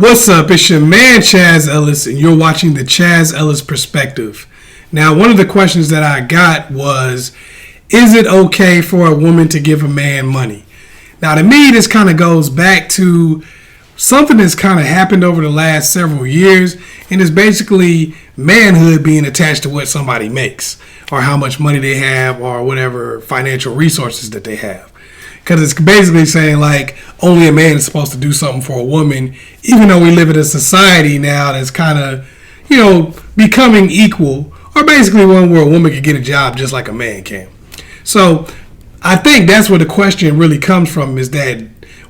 What's up? It's your man Chazz Ellis, and you're watching the Chazz Ellis Perspective. Now, one of the questions that I got was, is it okay for a woman to give a man money? Now, to me, this kind of goes back to something that's kind of happened over the last several years, and it's basically manhood being attached to what somebody makes, or how much money they have, or whatever financial resources that they have. Because it's basically saying, like, only a man is supposed to do something for a woman, even though we live in a society now that's kind of, becoming equal, or basically one where a woman can get a job just like a man can. So I think that's where the question really comes from, is that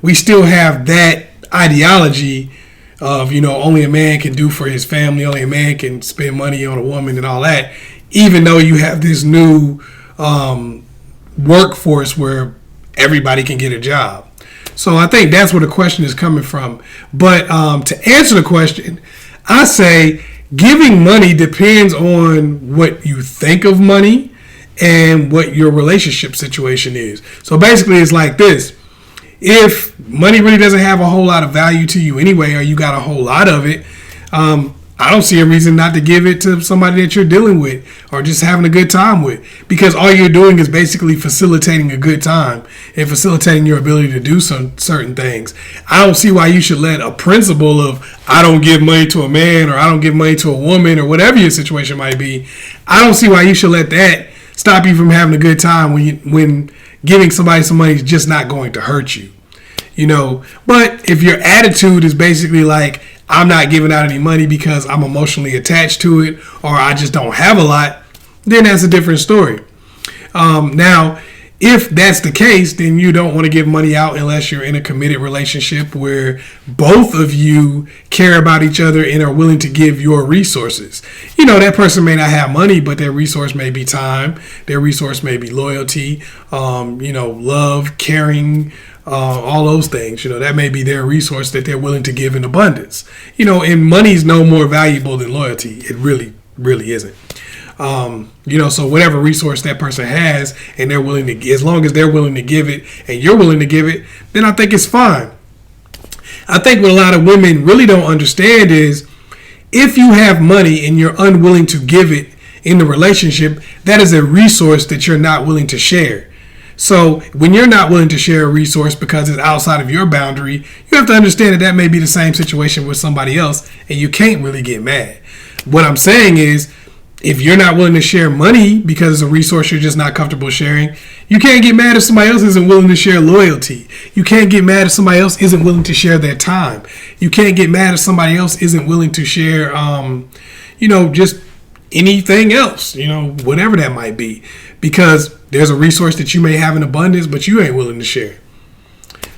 we still have that ideology of, only a man can do for his family, only a man can spend money on a woman and all that, even though you have this new workforce where everybody can get a job. So I think that's where the question is coming from. But to answer the question, I say giving money depends on what you think of money and what your relationship situation is. So basically it's like this. If money really doesn't have a whole lot of value to you anyway, or you got a whole lot of it, I don't see a reason not to give it to somebody that you're dealing with or just having a good time with, because all you're doing is basically facilitating a good time and facilitating your ability to do some certain things. I don't see why you should let a principle of I don't give money to a man or I don't give money to a woman or whatever your situation might be. I don't see why you should let that stop you from having a good time when giving somebody some money is just not going to hurt you. But if your attitude is basically like, I'm not giving out any money because I'm emotionally attached to it, or I just don't have a lot, then that's a different story. Now, if that's the case, then you don't want to give money out unless you're in a committed relationship where both of you care about each other and are willing to give your resources. That person may not have money, but their resource may be time. Their resource may be loyalty, love, caring, all those things. That may be their resource that they're willing to give in abundance. And money's no more valuable than loyalty. It really, really isn't. So whatever resource that person has and they're willing to, as long as they're willing to give it and you're willing to give it, then I think it's fine. I think what a lot of women really don't understand is if you have money and you're unwilling to give it in the relationship, that is a resource that you're not willing to share. So when you're not willing to share a resource because it's outside of your boundary, you have to understand that may be the same situation with somebody else, and you can't really get mad. What I'm saying is, if you're not willing to share money because it's a resource you're just not comfortable sharing, you can't get mad if somebody else isn't willing to share loyalty. You can't get mad if somebody else isn't willing to share their time. You can't get mad if somebody else isn't willing to share, just anything else, whatever that might be. Because there's a resource that you may have in abundance, but you ain't willing to share.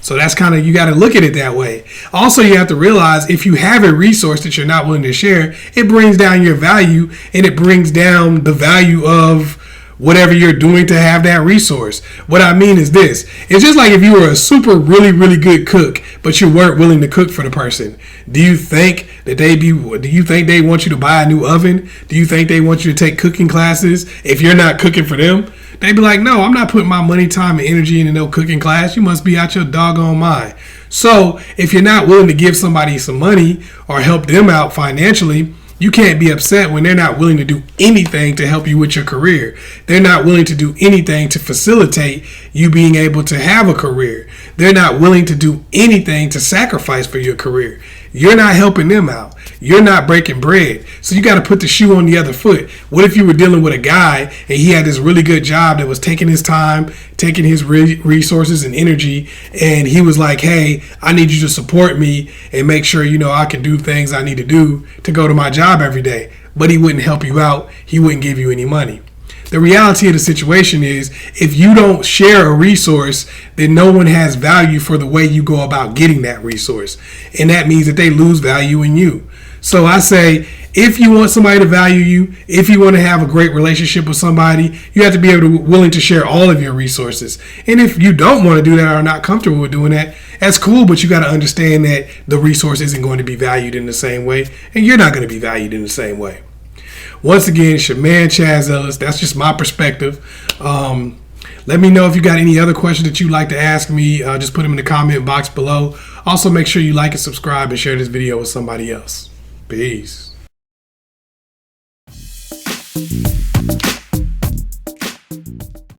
So that's kind of, you got to look at it that way. Also, you have to realize if you have a resource that you're not willing to share, it brings down your value and it brings down the value of whatever you're doing to have that resource. What I mean is this. It's just like if you were a super, really, really good cook, but you weren't willing to cook for the person. Do you think they want you to buy a new oven? Do you think they want you to take cooking classes if you're not cooking for them? They'd be like, no, I'm not putting my money, time, and energy into no cooking class. You must be out your doggone mind. So if you're not willing to give somebody some money or help them out financially, you can't be upset when they're not willing to do anything to help you with your career. They're not willing to do anything to facilitate you being able to have a career. They're not willing to do anything to sacrifice for your career. You're not helping them out. You're not breaking bread. So you got to put the shoe on the other foot. What if you were dealing with a guy and he had this really good job that was taking his time, taking his resources and energy, and he was like, hey, I need you to support me and make sure, I can do things I need to do to go to my job every day. But he wouldn't help you out. He wouldn't give you any money. The reality of the situation is if you don't share a resource, then no one has value for the way you go about getting that resource. And that means that they lose value in you. So I say, if you want somebody to value you, if you want to have a great relationship with somebody, you have to be willing to share all of your resources. And if you don't want to do that or are not comfortable with doing that, that's cool, but you got to understand that the resource isn't going to be valued in the same way, and you're not going to be valued in the same way. Once again, it's your man Chazz Ellis. That's just my perspective. Let me know if you got any other questions that you'd like to ask me. Just put them in the comment box below. Also, make sure you like and subscribe and share this video with somebody else. Peace.